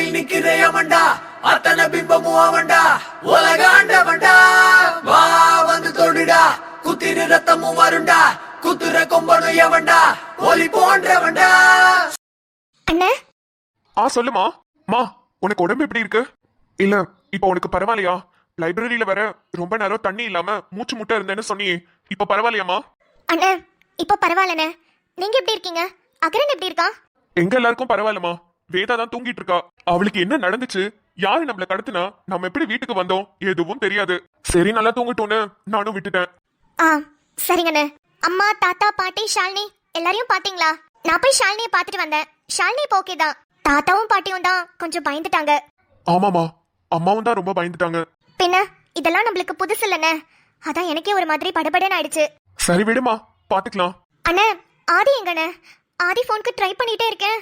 வானில் நிக்கிறேயமண்டா அத்தனை பிம்பமும் அவன்டா உலகாண்டவன்டா வா வந்து தொடுடா குத்திரு ரத்தமும் வருண்டா குத்துற கொம்பனு எவன்டா ஒலி போன்றவன்டா. அண்ணே சொல்லுமா. மா உனக்கு உடம்பு எப்படி இருக்கு? இல்ல இப்ப உனக்கு பரவாயில்லையா? லைப்ரரியில வர ரொம்ப நேரம் தண்ணி இல்லாம மூச்சு முட்டை இருந்தேன்னு சொன்னியே, இப்ப பரவாயில்லையாமா? அண்ணே இப்போ பரவாயில்லண்ணே. நீங்க எப்படி இருக்கீங்க? அகரன் எப்படி இருக்கா? எங்க எல்லாருக்கும் பரவாயில்லமா. வேதா தான் தூங்கிட்டு இருக்கா. அவளுக்கு என்ன நடந்துச்சு, யாரு நம்மள கடத்துனா, நம்ம எப்படி வீட்டுக்கு வந்தோம் எதுவும் தெரியாது. சரி நல்லா தூங்கட்டோன்னு நானும் விட்டுட்டேன். சரிங்கண்ணே. அம்மா தாத்தா பாட்டி ஷாலினி எல்லாரையும் பாத்தீங்களா? நான் போய் ஷாலினியை பாத்துட்டு வந்தேன். ஷாலினி இப்போ ஓகே தான். தாத்தாவும் பாட்டியும் தான் கொஞ்சம் பயந்துட்டாங்க. ஆமாமா, அம்மாவும் தான் ரொம்ப பயந்துட்டாங்க. பின்ன இதெல்லாம் நம்மளுக்கு புதுசு இல்லைண்ணே. அதான் எனக்கே ஒரு மாதிரி படபடன்னு ஆயிடுச்சு. சரி விடுமா, பாத்துக்கலாம். அண்ணே ஆதி எங்கண்ணே? ஆதி போனுக்கு ட்ரை பண்ணிட்டே இருக்கேன்.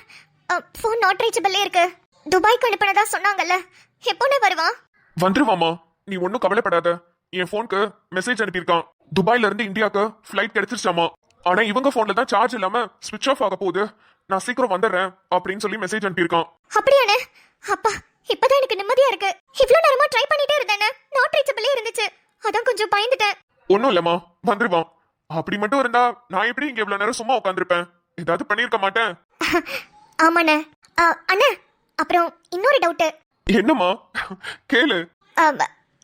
போன் நாட் ரீச்சபிளே இருக்கு. துபாய்க்கு அனுப்பினதா சொன்னாங்கல்ல, எப்போனே வருவான்? வந்துருவாமா, நீ ஒன்னும் கவலைப்படாத. என் போனுக்கு மெசேஜ் அனுப்பியிருக்கான். துபாயில இருந்து இந்தியாவுக்கு ஃபிளைட் கிடைச்சிருச்சாமா. ஆனா இவங்க போன்ல தான் சார்ஜ் இல்லாம ஸ்விட்ச் ஆஃப் ஆக போகுது. நான் சீக்கிரம் வந்துடுறேன் அப்படின்னு சொல்லி மெசேஜ் அனுப்பியிருக்கான். அப்படியாண்ணே? அப்பா இப்பதான் எனக்கு நிம்மதியா இருக்கு. இவ்ளோ நேரமா ட்ரை பண்ணிட்டே இருந்தேனே, நாட் ரீச்சபிளே இருந்துச்சு. அதான் கொஞ்சம் பயந்துட்டேன். ஒன்னும் இல்லம்மா, வந்துருவான். அப்படி மட்டும் இருந்தா நான் எப்படி இங்க இவ்வளவு நேரம் சும்மா உட்காந்துருப்பேன்? ஏதாவது பண்ணிருக்க மாட்டேன். ஆமாண்ணே. அண்ணா அப்புறம் இன்னொரு டவுட். என்னம்மா? கேளு.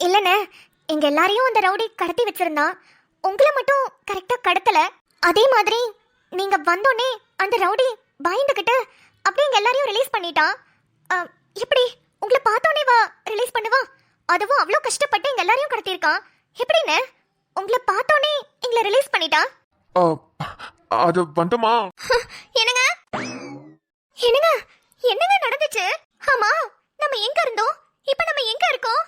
இல்லண்ணே, எங்க எல்லாரையும் அந்த ரவுடி கடத்தி வச்சிருந்தான். உங்களை மட்டும் கரெக்டா கடத்தல. அதே மாதிரி நீங்க வந்தோடனே அந்த ரவுடி பயந்துகிட்டு அப்படியே எங்க எல்லாரையும் ரிலீஸ் பண்ணிட்டான். எப்படி உங்களை பார்த்தோன்னே வா ரிலீஸ் பண்ணுவா? அதுவும் அவ்வளோ கஷ்டப்பட்டு எங்க எல்லாரையும் கடத்திருக்கான். எப்படின்னு உங்களை பார்த்தோன்னே எங்களை ரிலீஸ் பண்ணிட்டான்? அது வந்துமா. என்னங்க என்னங்க என்னங்க நடந்துச்சு? ஆமா நம்ம எங்க இருந்தோம், இப்ப நம்ம எங்க இருக்கோம்?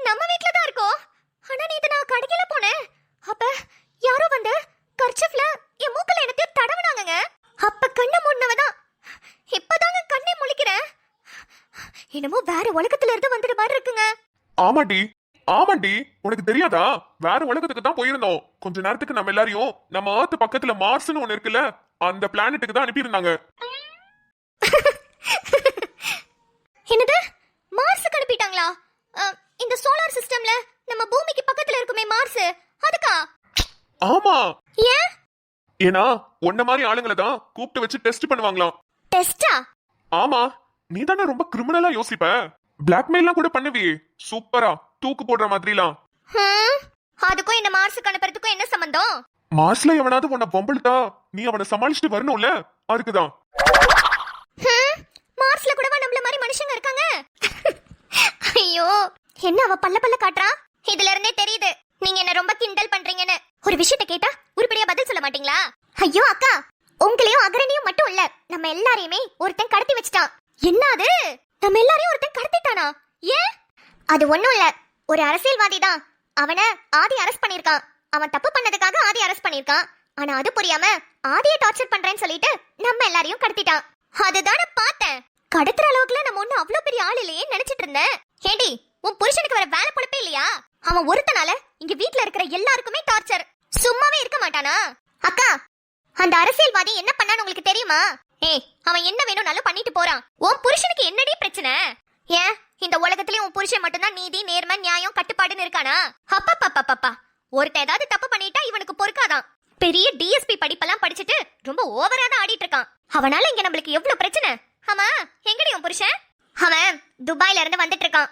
நம்ம வீட்ல தான் இருக்கோம். ஆனா நேத்து நான் கடையில போனேன். அப்ப யாரோ வந்து கர்ச்சஃப்ல என் மூக்கல எடுத்து தடவுனாங்கங்க. அப்ப கண்ணை மூடினவதான் இப்பதாங்க கண்ணை முழிக்கிறேன். என்னமோ வேற உலகத்துல இருந்து வந்துட்டு மாதிரி இருக்குங்க. ஆமாண்டி ஆமாண்டி, உனக்கு தெரியாதா? வேற உலகத்துக்கு தான் போயிருந்தோம். கொஞ்ச நேரத்துக்கு நம்ம எல்லாரையும் நம்ம ஏர்த் பக்கத்துல மார்ஸ்னு ஒண்ணு இருக்குல்ல, அந்த பிளானட்டுக்கு தான் அனுப்பியிருந்தாங்க. என்னது, மார்ஸுக்கு அனுப்பிட்டாங்களா? இந்த சோலார் சிஸ்டம்ல நம்ம பூமிக்கு பக்கத்துல இருக்குமே மார்ஸ், அதுக்கா? ஆமா. ஏன்? ஏன்னா உன்ன மாதிரி ஆளுங்களை தான் கூப்பிட்டு வச்சு டெஸ்ட் பண்ணுவாங்களாம். டெஸ்டா? ஆமா, நீ தானே ரொம்ப கிரிமினலா யோசிப்ப. பிளாக்மெயிலாம் கூட பண்ணுவியே, சூப்பரா தூக்கு போடுற மாதிரிலாம். அதுக்கும் இந்த மார்ஸுக்கு அனுப்புறதுக்கும் என்ன சம்பந்தம்? மார்ஸ்ல எவனாவது உன்னை பொம்பளுத்தா நீ அவனை சமாளிச்சுட்டு வரணும்ல, அதுக்குதான். மார்ஸ்ல கூடவா நம்மள மாதிரி மனுஷங்க இருக்காங்க? ஐயோ, என்ன அவ பல்ல பல்ல காட்றா? இதுல இருந்தே தெரியுது நீங்க என்ன ரொம்ப கிண்டல் பண்றீங்கன்னு. ஒரு விஷயத்தை கேட்டா உருப்படியா பதில் சொல்ல மாட்டீங்களா? ஐயோ அக்கா, உங்களையும் அகரனையும் மட்டும் இல்ல, நம்ம எல்லாரையுமே ஒருத்தன் கடத்தி வச்சிட்டான். என்ன அது? நம்ம எல்லாரையும் ஒருத்தன் கடத்திட்டானா? ஏன்? அது ஒண்ணும் இல்ல, ஒரு அரசியல்வாதி தான். அவனை ஆதி அரெஸ்ட் பண்ணிருக்கான். அவன் தப்பு பண்ணதுக்காக ஆதி அரெஸ்ட் பண்ணிருக்கான். ஆனா அது புரியாம ஆதியை டார்ச்சர் பண்றேன்னு சொல்லிட்டு நம்ம எல்லாரையும் கடத்திட்டான். அதுதான பார்த்தேன். கடத்துற அளவுக்குல நம்ம ஒண்ணு அவ்வளவு பெரிய ஆள் இல்லையே நினைச்சிட்டு இருந்தேன். ஏடி, உன் புருஷனுக்கு வர வேலை பொழப்பே இல்லையா? அவன் ஒருத்தனால இங்க வீட்ல இருக்கிற எல்லாருக்குமே டார்ச்சர். சும்மாவே இருக்க மாட்டானா? அக்கா, அந்த அரசியல்வாதி என்ன பண்ணான்னு உங்களுக்கு தெரியுமா? அவன் என்ன வேணும்னாலும் பண்ணிட்டு போறான். உன் புருஷனுக்கு என்னடி பிரச்சனை? ஏன் இந்த உலகத்திலேயே உன் புருஷன் மட்டும்தான் நீதி நேர்மை நியாயம் கட்டுப்பாடுன்னு இருக்கானா? அப்பப்பப்பப்பா, ஒருத்த ஏதாவது தப்பு பண்ணிட்டா இவனுக்கு பொறுக்காதான். பெரிய டிஎஸ்பி படிப்பெல்லாம் படிச்சுட்டு ரொம்ப ஓவரா தான் ஆடிட்டு இருக்கான். அவனால இங்க நம்மளுக்கு எவ்வளவு பிரச்சனை. ஆமா, எங்கடி உன் புருஷன்? அவன் துபாயில இருந்து வந்துட்டு இருக்கான்.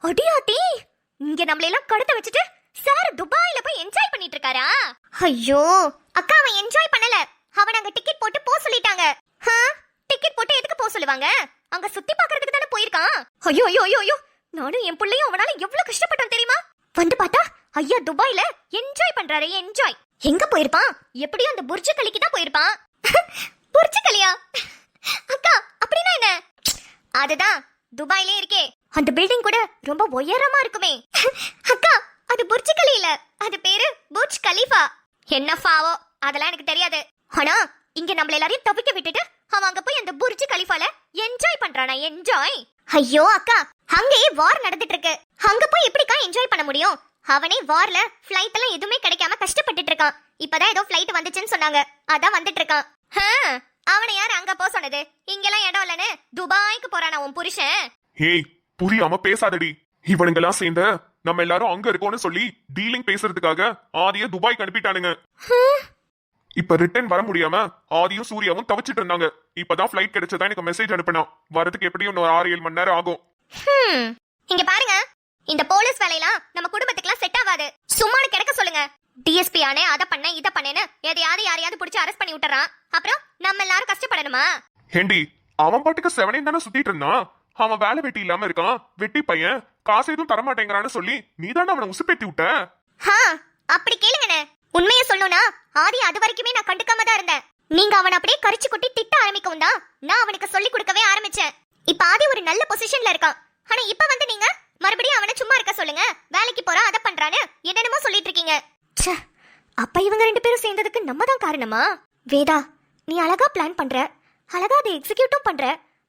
அடியாத்தி, இங்க நம்மள எல்லாம் கடத்த வச்சுட்டு சார் துபாயில போய் என்ஜாய் பண்ணிட்டு இருக்காரா? ஐயோ அக்கா, அவன் என்ஜாய் பண்ணல. அவன் அங்க டிக்கெட் போட்டு போக சொல்லிட்டாங்க. டிக்கெட் போட்டு எதுக்கு போக சொல்லுவாங்க? அங்க சுத்தி பாக்குறதுக்கு தானே போயிருக்கான். ஐயோ ஐயோ ஐயோ ஐயோ, நானும் என் பிள்ளையும் அவனால எவ்வளவு கஷ்டப்பட்டோம் தெரியுமா? வந்து பார்த்தா ஐயா துபாயில என்ஜாய் பண்றாரு. என்ஜாய் எங்க போயிருப்பான்? எப்படியும் அந்த புர்ஜ் கலிக்கு தான் போயிருப்பான். புர்ஜ் கலியா? அக்கா அப்படின்னா என்ன? அதுதான் துபாயிலே இருக்கே அந்த பில்டிங் கூட ரொம்ப உயரமா இருக்குமே. அக்கா, அது புர்ஜ் கலி இல்ல, அது பேரு புர்ஜ் கலீஃபா. என்ன ஃபாவோ அதெல்லாம் எனக்கு தெரியாது. ஆனா இங்க நம்மள எல்லாரையும் தவிக்க விட்டுட்டு அவன் அங்க போய் அந்த புர்ஜ் கலீஃபால என்ஜாய் பண்றானா? என்ஜாய்? ஐயோ அக்கா, அங்கேயே வார் நடந்துட்டு இருக்கு. அங்க போய் எப்படிக்கா என்ஜாய் பண்ண முடியும்? அவனே வார்ல ஃளைட் எல்லாம் எதுவுமே கிடைக்காம கஷ்டப்பட்டுட்டு இருக்கான். இப்பதான் ஏதோ ஃளைட் வந்துச்சுன்னு சொன்னாங்க, அதான் வந்துட்டு இருக்கான். அவனை யார் அங்க போ சொன்னது? இங்கெல்லாம் இடம் இல்லன்னு துபாய்க்கு போறானா உன் புருஷன்? ஏய் புரியாம பேசாதடி. இவனுங்கெல்லாம் சேர்ந்து நம்ம எல்லாரும் அங்க இருக்கோம்னு சொல்லி டீலிங் பேசுறதுக்காக ஆதிய துபாய்க்கு அனுப்பிட்டானுங்க. இப்ப ரிட்டர்ன் வர முடியாம ஆதியும் சூர்யாவும் தவிச்சிட்டு இருந்தாங்க. இப்பதான் ஃபிளைட் கிடைச்சதா எனக்கு மெசேஜ் அனுப்பினா. வரதுக்கு எப்படியும் இன்னும் 6-7 மணி நேரம் ஆகும். இங்க பாருங்க, இந்த போலீஸ் வேலையெல்லாம் நம்ம குடும்பத்துக்குலாம் செட் ஆகாது. சும்மானு கிடக்க சொல்லுங்க. டிஎஸ்பி ஆனே அதை பண்ண இதை பண்ணேன்னு எதையாவது யாரையாவது பிடிச்சி அரெஸ்ட் பண்ணி விட்டுறான். அப்புறம் நம்ம எல்லாரும் கஷ்டப்படணுமா? ஏண்டி அவன் பாட்டுக்கு 7 தானே சுத்திட்டு இருந்தான். அவன் வேலை வெட்டி இல்லாம இருக்கான், வெட்டி பையன், காசு எதுவும் தரமாட்டேங்கிறான்னு சொல்லி நீதானே அவனை உசுப்பேத்தி விட்ட. அப்படி கேளுங்கண்ணே. உண்மையை சொல்லணும்னா ஆதி அது வரைக்குமே நான் கண்டுக்காம தான் இருந்தேன். நீங்க அவனை அப்படியே கரிச்சு கொட்டி திட்ட ஆரம்பிக்கவும் தான் நான் அவனுக்கு சொல்லி கொடுக்கவே ஆரம்பிச்சேன். இப்ப ஆதி ஒரு நல்ல பொசிஷன்ல இருக்கான். ஆனா இப்ப வந்து நீங்க மறுபடியும் அவனை சும்மா இருக்க சொல்லுங்க, வேலைக்கு போறான் அதை பண்றான்னு என்னென்னமோ சொல்லிட்டு இருக்கீங்க. அப்ப இவங்க 2 பேரும் சேர்ந்ததுக்கு நம்ம தான் காரணமா? வேதா, நீ அழகா பிளான் பண்ற, அழகா அதை எக்ஸிக்யூட்டும் பண்ற.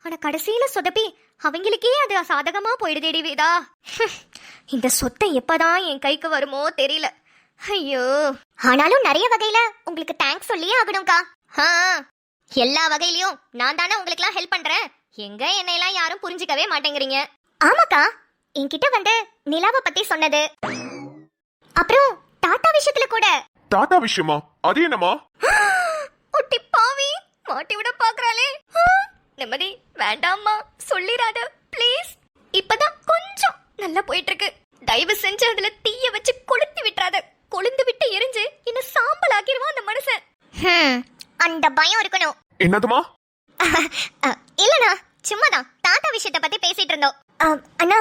ஆனா கடைசியில சொதப்பி அவங்களுக்கே அது சாதகமா போயிடுதேடி வேதா. இந்த சொத்தை எப்பதான் என் கைக்கு வருமோ தெரியல. ஐயோ, ஆனாலும் நிறைய வகையில உங்களுக்கு தேங்க்ஸ் சொல்லியே ஆகணும்க்கா. எல்லா வகையிலயும் நான் தானே உங்களுக்கு எல்லாம் ஹெல்ப் பண்றேன். எங்க என்னையெல்லாம் யாரும் புரிஞ்சுக்கவே மாட்டேங்கிறீங்க. ஆமாக்கா, என்கிட்ட வந்து நிலாவை பத்தி சொன்னது, அப்புறம் டாடா விஷயத்துல கூட. டாடா விஷயமா? அது என்னமா? ஒட்டி பாவி, மாட்டி விட பாக்குறாளே. நிம்மதி வேண்டாம்மா, சொல்லிராத ப்ளீஸ். இப்பதான் கொஞ்சம் நல்லா போயிட்டு இருக்கு. தயவு செஞ்சு அதுல தீய வச்சு கொளுத்தி விட்டுறாத. கொழுந்து விட்டு எரிஞ்சு என்ன சாம்பல் ஆக்கிடுவான் அந்த மனுஷன். அந்த பயம் இருக்கணும். என்னதுமா? இல்லனா சும்மாதான் டாடா விஷயத்தை பத்தி பேசிட்டு இருந்தோம். அண்ணா,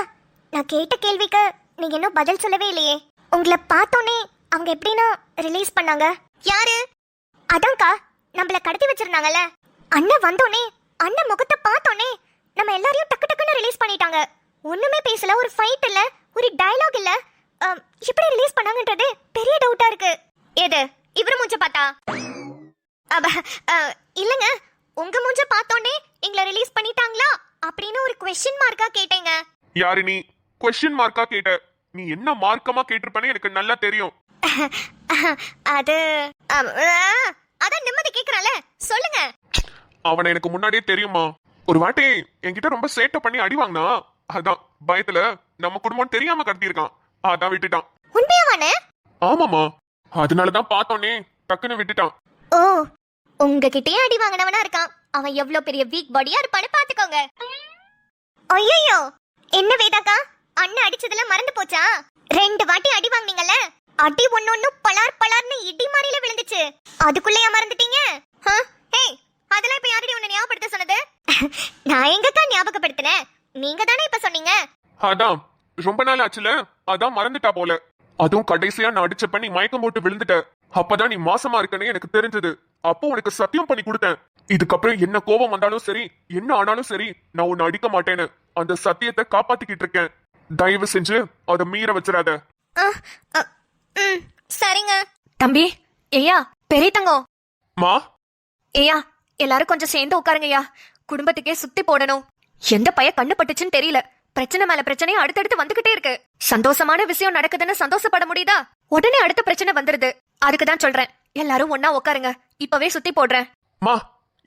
நான் கேட்ட கேள்விக்கு நீங்க இன்னும் பதில் சொல்லவே இல்லையே. உங்களை பார்த்தோன்னே அவங்க எப்படின்னா ரிலீஸ் பண்ணாங்க? யாரு? அதான்க்கா, நம்மள கடத்தி வச்சிருந்தாங்கல்ல. அண்ணன் வந்தோனே, அண்ணன் முகத்தை பார்த்தோன்னே நம்ம எல்லாரையும் டக்கு டக்குன்னு ரிலீஸ் பண்ணிட்டாங்க. ஒண்ணுமே பேசல, ஒரு ஃபைட் இல்ல, ஒரு டயலாக் இல்ல. எப்படி ரிலீஸ் பண்ணாங்கன்றது பெரிய டவுட்டா இருக்கு. எது இவரு மூஞ்ச பார்த்தா? இல்லங்க, உங்க மூஞ்ச பார்த்தோனே எங்களை ரிலீஸ் பண்ணிட்டாங்களா அப்படின்னு ஒரு क्वेश्चन மார்க்கா கேட்டேங்க. யாரு நீ क्वेश्चन மார்க்கா கேட்ட? நீ என்ன மார்க்கமா கேட்டிருப்பனே எனக்கு நல்லா தெரியும். அது அதான் நிம்மதி கேக்குறால, சொல்லுங்க. அவனை எனக்கு முன்னாடியே தெரியுமா. ஒரு வாட்டி என்கிட்ட ரொம்ப சேட்டை பண்ணி அடி வாங்கினா. அதான் பயத்துல நம்ம குடும்பம் தெரியாம கடத்தி இருக்கான். அதான் விட்டுட்டான். உண்மையாவானே? ஆமாமா, அதனாலதான் பார்த்தோன்னே டக்குன்னு விட்டுட்டான். ஓ, உங்ககிட்டயே அடி வாங்கினவனா இருக்கான். அவன் எவ்வளவு பெரிய வீக் பாடியா இருப்பான்னு பாத்துக்கோங்க. ஐயோ, என்ன வேதாக்கா, அண்ணன் அடிச்சதெல்லாம் மறந்து போச்சா? 2 வாட்டி அடி வாங்குனீங்கல்ல, அடி ஒன்னொன்னு பலார் பலார்னு இடி மாதிரில விழுந்துச்சு. அதுக்குள்ளேயா மறந்துட்டீங்க? அதெல்லாம் இப்ப யாரடி உன்னை ஞாபகப்படுத்த சொன்னது? நான் எங்கக்கா ஞாபகப்படுத்தினேன், நீங்க தானே இப்ப சொன்னீங்க. அதான் ரொம்ப நாள் ஆச்சுல, அதான் மறந்துட்டா போல. அதுவும் கடைசியா நான் அடிச்ச பண்ணி மயக்கம் போட்டு விழுந்துட்ட. அப்பதான் நீ மாசமா இருக்கனே எனக்கு தெரிஞ்சது. அப்போ உனக்கு சத்தியம் பண்ணி கொடுத்தேன். இதுக்கப்புறம் என்ன கோபம் வந்தாலும் சரி, என்ன ஆனாலும் சரி, நான் உன்னை அடிக்க மாட்டேன்னு அந்த சத்தியத்தை காப்பாத்திக்கிட்டு இருக்கேன். தயவு செஞ்சு அதை மீற வச்சிடாத. சரிங்க தம்பி. ஐயா, பெரிய தங்கம். மா, ஐயா, எல்லாரும் கொஞ்சம் சேர்ந்து உட்காருங்கய்யா. குடும்பத்துக்கே சுத்தி போடணும். எந்த பைய கண்ணு பட்டுச்சுன்னு தெரியல. பிரச்சனை மேல பிரச்சனையும் அடுத்தடுத்து வந்துகிட்டே இருக்கு. சந்தோஷமான விஷயம் நடக்குதுன்னு சந்தோஷப்பட முடியுதா? உடனே அடுத்த பிரச்சனை வந்துருது. அதுக்குதான் சொல்றேன், எல்லாரும் ஒன்னா உட்காருங்க. இப்பவே சுத்தி போடுறேன். மா,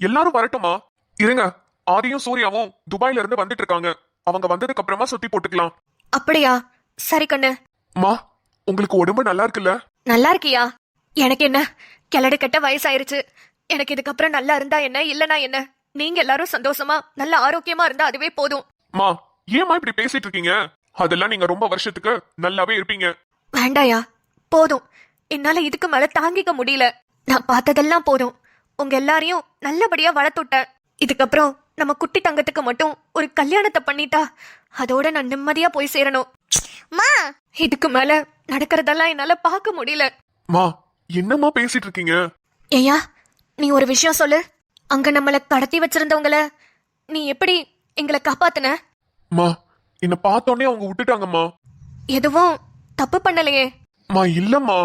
எல்லாரும் வரட்டுமா? இருங்க, ஆதியும் சூர்யாவும் துபாயில இருந்து வந்துட்டு இருக்காங்க. அவங்க வந்ததுக்கு அப்புறமா சுத்தி போட்டுக்கலாம். அப்படியா? சரி கண்ணு. மா, உங்களுக்கு உடம்பு நல்லா இருக்குல்ல? நல்லா இருக்கியா? எனக்கு என்ன, கிளடு கெட்ட வயசாயிருச்சு. எனக்கு இதுக்கப்புறம் நல்லா இருந்தா என்ன, இல்லனா என்ன? நீங்க எல்லாரும் சந்தோஷமா நல்ல ஆரோக்கியமா இருந்தா அதுவே போதும். மா, ஏமா இப்படி பேசிட்டு இருக்கீங்க? அதெல்லாம் நீங்க ரொம்ப வருஷத்துக்கு நல்லாவே இருப்பீங்க. வேண்டாயா, போதும். என்னால இதுக்கு மேல தாங்கிக்க முடியல. நான் பார்த்ததெல்லாம் போதும். உங்க எல்லாரையும் நல்லபடியா வளர்த்துட்டேன். இதுக்கப்புறம் நம்ம குட்டி தங்கத்துக்கு மட்டும் ஒரு கல்யாணத்தை பண்ணிட்டா அதோட நான் நிம்மதியா போய் சேரணும். மா, இதுக்கு மேல நடக்கிறதெல்லாம் என்னால பார்க்க முடியல. மா, என்னமா பேசிட்டு இருக்கீங்க? ஐயா, நீ ஒரு விஷயம் சொல்லு. அங்க நம்மள கடத்தி வச்சிருந்தவங்கள நீ எப்படி எங்களை காப்பாத்துன? மா, என்ன பார்த்தோன்னே அவங்க விட்டுட்டாங்கம்மா. எதுவும் தப்பு பண்ணலையே? மா, இல்லம்மா,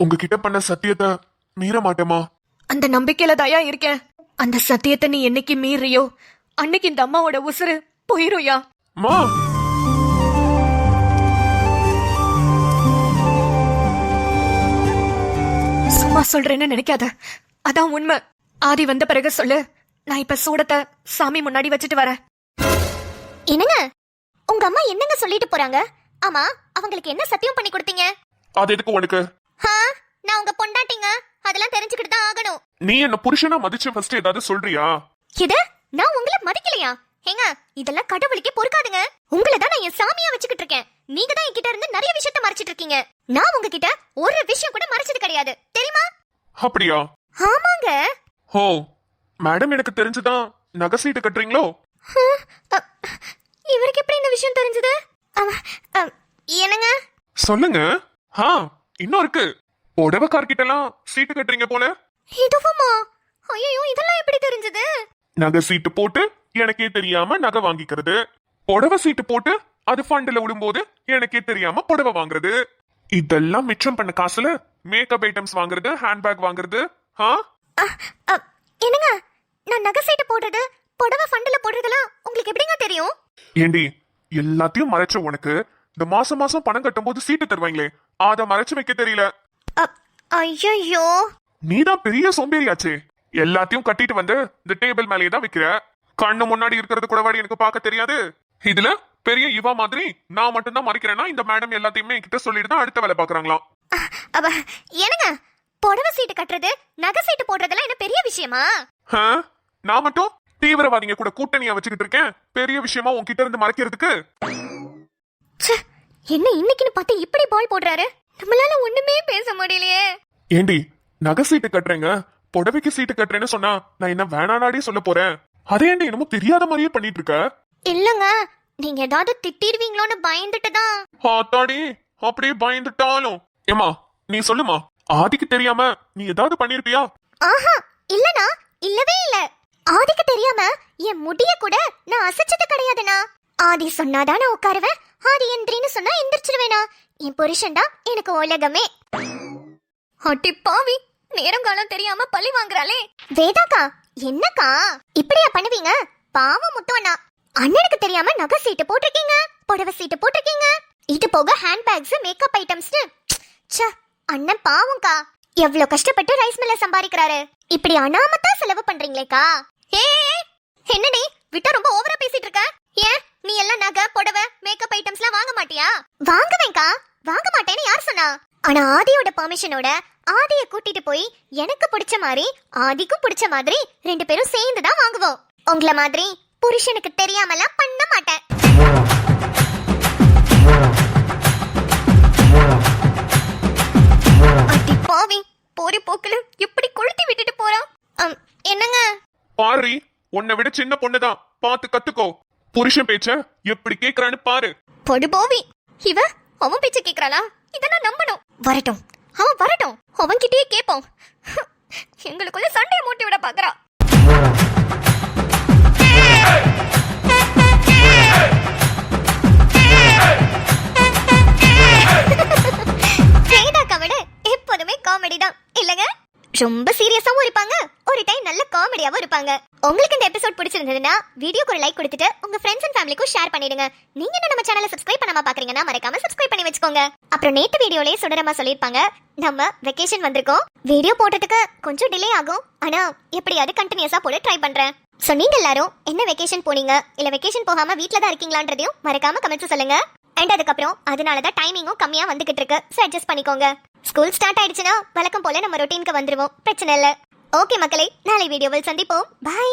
உங்ககிட்ட பண்ண சத்தியத்தை மீற மாட்டேமா. அந்த நம்பிக்கையில தாயா இருக்கேன். அந்த சத்தியத்தை நீ என்னைக்கு மீறியோ அன்னைக்கு இந்த அம்மாவோட உசுறு போயிருயா. மா, சும்மா சொல்றேன்னு நினைக்காத, அதான் உண்மை. ஆதி வந்த பிறகு சொல்லு, நான் இப்ப சூடத்தை சாமி முன்னாடி வச்சுட்டு வரேன். என்னங்க உங்க அம்மா என்னங்க சொல்லிட்டு போறாங்க? ஆமா, அவங்களுக்கு என்ன சத்தியம் பண்ணி கொடுத்தீங்க? அது எதுக்கு உனக்கு? நான் உங்க பொண்டாட்டிங்க, அதெல்லாம் தெரிஞ்சுக்கிட்டு தான் ஆகணும். நீ என்ன புருஷனா மதிச்சு ஃபர்ஸ்ட் ஏதாவது சொல்றியா? இது நான் உங்களை மதிக்கலையா? ஏங்க இதெல்லாம் கடவுளுக்கே பொறுக்காதுங்க. உங்களை தான் நான் என் சாமியா வச்சுக்கிட்டு இருக்கேன். நீங்க தான் என்கிட்ட இருந்து நிறைய விஷயத்த மறைச்சிட்டு இருக்கீங்க. நான் உங்ககிட்ட ஒரு விஷயம் கூட மறைச்சது கிடையாது, தெரியுமா? அப்படியா? ஆமாங்க. ஓ மேடம், எனக்கு தெரிஞ்சுதான் நகை சீட்டு கட்டுறீங்களோ? இவருக்கு எப்படி இந்த விஷயம் தெரிஞ்சது? என்னங்க சொல்லுங்க. இன்னும் இருக்கு. புடவைக்கார்கிட்ட எல்லாம் சீட்டு கட்டுறீங்க போல. இதுவுமா? ஐயோ, இதெல்லாம் எப்படி தெரிஞ்சது? நகை சீட்டு போட்டு எனக்கே தெரியாம நகை வாங்கிக்கிறது, புடவை சீட்டு போட்டு அது ஃபண்ட்ல விடும்போது எனக்கே தெரியாம புடவை வாங்குறது, இதெல்லாம் மிச்சம் பண்ண காசுல மேக்கப் ஐட்டம்ஸ் வாங்குறது, ஹேண்ட்பேக் வாங்குறது. என்னங்க நான் நகை சீட்டு போடுறது, புடவை ஃபண்ட்ல போடுறதெல்லாம் உங்களுக்கு எப்படிங்க தெரியும்? ஏண்டி, எல்லாத்தையும் மறைச்ச உனக்கு இந்த மாசம் மாசம் பணம் கட்டும் போது சீட்டு தருவாங்களே, அத மறைச்சு வைக்க தெரியல. ஐயோ, நீதான் பெரிய சோம்பேறியாச்சே. எல்லாத்தையும் கட்டிட்டு வந்து இந்த டேபிள் மேலேயே தான் வைக்கிற. கண்ணு முன்னாடி இருக்கிறது கூட வாடி எனக்கு பார்க்க தெரியாது. இதுல பெரிய இவா மாதிரி நான் மட்டும் தான் மறைக்கிறேன்னா இந்த மேடம் எல்லாத்தையுமே என்கிட்ட சொல்லிட்டு தான் அடுத்த வேலை பாக்குறாங்களாம். என்னங்க புடவை சீட்டு கட்டுறது, நகை சீட்டு போடுறதெல்லாம் என்ன பெரிய விஷயமா? நான் மட்டும் தீவிரவாதிங்க கூட கூட்டணியா வச்சுக்கிட்டு இருக்கேன், பெரிய விஷயமா உன்கிட்ட இருந்து மறைக்கிறதுக்கு? என்ன இன்னைக்குன்னு பார்த்து இப்படி பால் போடுறாரு? நம்மளால ஒண்ணுமே பேச முடியலையே. ஏண்டி, நகை சீட்டு கட்டுறேங்க, புடவைக்கு சீட்டு கட்டுறேன்னு சொன்னா நான் என்ன வேணானாடி சொல்ல போறேன்? அதே ஏண்டி என்னமோ தெரியாத மாதிரியே பண்ணிட்டு இருக்க? இல்லங்க, நீங்க ஏதாவது திட்டிடுவீங்களோன்னு பயந்துட்டு தான். ஆத்தாடி, அப்படியே பயந்துட்டாலும். ஏமா நீ சொல்லுமா, ஆதிக்கு தெரியாம நீ ஏதாவது பண்ணிருப்பியா? இல்லனா, இல்லவே இல்ல. ஆதிக்கு தெரியாம என் முடிய கூட நான் அசைச்சது கிடையாதுனா. ஆதி சொன்னாதான் நான் உட்காருவேன், ஆதி எந்திரின்னு சொன்னா எந்திரிச்சிருவேனா. என் புருஷன் தான் எனக்கு உலகமே. அட்டி பாவி, நேரம் காலம் தெரியாம பழி வாங்குறாளே. வேதாக்கா, என்னக்கா இப்படியா பண்ணுவீங்க? பாவம் முத்துவண்ணா, அண்ணனுக்கு தெரியாம நகை சீட்டு போட்டிருக்கீங்க, புடவை சீட்டு போட்டிருக்கீங்க, இது போக ஹேண்ட் பேக்ஸ், மேக்கப் ஐட்டம்ஸ். அண்ணன் பாவம்க்கா, எவ்வளவு கஷ்டப்பட்டு ரைஸ் மில்ல சம்பாதிக்கிறாரு. இப்படி அனாமத்தா செலவு பண்றீங்களேக்கா. என்னடி விட்டா ரொம்ப ஓவரா பேசிட்டு இருக்க? ஏன் நீ எல்லாம் நகை, புடவை, மேக்கப் ஐட்டம்ஸ்லாம் வாங்க மாட்டியா? வாங்குவேன்க்கா, வாங்க மாட்டேன்னு யார் சொன்னா? ஆனா ஆதியோட பெர்மிஷனோட ஆதிய கூட்டிட்டு போய் எனக்கு பிடிச்ச மாதிரி ஆதிக்கும் பிடிச்ச மாதிரி 2 பேரும் சேர்ந்து தான் வாங்குவோம். உங்கள மாதிரி புருஷனுக்கு தெரியாமலாம் பண்ண மாட்டேன். அடி பாவி, போற போக்குல எப்படி கொளுத்தி விட்டுட்டு போறான். என்னங்க பாரு, உன்னை விட சின்ன பொண்ணுதான், பார்த்து கத்துக்கோ. புருஷன் பேச்ச எப்படி கேக்குறான்னு பாரு. பொடு போவி, இவ அவன் பேச்ச கேக்குறாளா? இத நான் நம்பணும். வரட்டும், அவன் வரட்டும், அவன்கிட்டயே கேப்போம். எங்களுக்குள்ள சண்டையை மூட்டி விட பாக்குறா. எப்போதுமே காமெடி தான் இல்லங்க? ரொம்ப சீரியஸாவும் இருப்பாங்க, ஒரு டைம் நல்ல காமெடியாவும் இருப்பாங்க. உங்களுக்கு இந்த எபிசோட் பிடிச்சிருந்ததுன்னா வீடியோக்கு ஒரு லைக் கொடுத்துட்டு உங்க ஃப்ரெண்ட்ஸ் அண்ட் ஃபேமிலிக்கும் ஷேர் பண்ணிடுங்க. நீங்க என்ன நம்ம சேனலை சப்ஸ்கிரைப் பண்ணாம பாக்குறீங்கன்னா மறக்காம சப்ஸ்கிரைப் பண்ணி வச்சுக்கோங்க. அப்புறம் நேத்து வீடியோலயே சுடரமா சொல்லிருப்பாங்க, நம்ம வெக்கேஷன் வந்திருக்கோம். வீடியோ போட்டதுக்கு கொஞ்சம் டிலே ஆகும், ஆனா எப்படியாவது கண்டினியூஸா போட ட்ரை பண்றேன். சோ நீங்க எல்லாரும் என்ன வெக்கேஷன் போனீங்க, இல்ல வெக்கேஷன் போகாம வீட்ல தான் இருக்கீங்களான்றதையும் மறக்காம கமெண்ட்ஸ் சொல்லுங்க. அண்ட் அதுக்கப்புறம் அதனாலதான் டைமிங்கும் கம்மியா வந்துகிட்டு இருக்கு, சோ அட்ஜஸ்ட் பண்ணிக்கோங்க. ஸ்கூல் ஸ்டார்ட் ஆயிடுச்சுன்னா வழக்கம் போல நம்ம ரொட்டீனுக்கு வந்துருவோம், பிரச்சனை இல்ல. ஓகே மக்களே, நாளை வீடியோவில் சந்திப்போம். பை.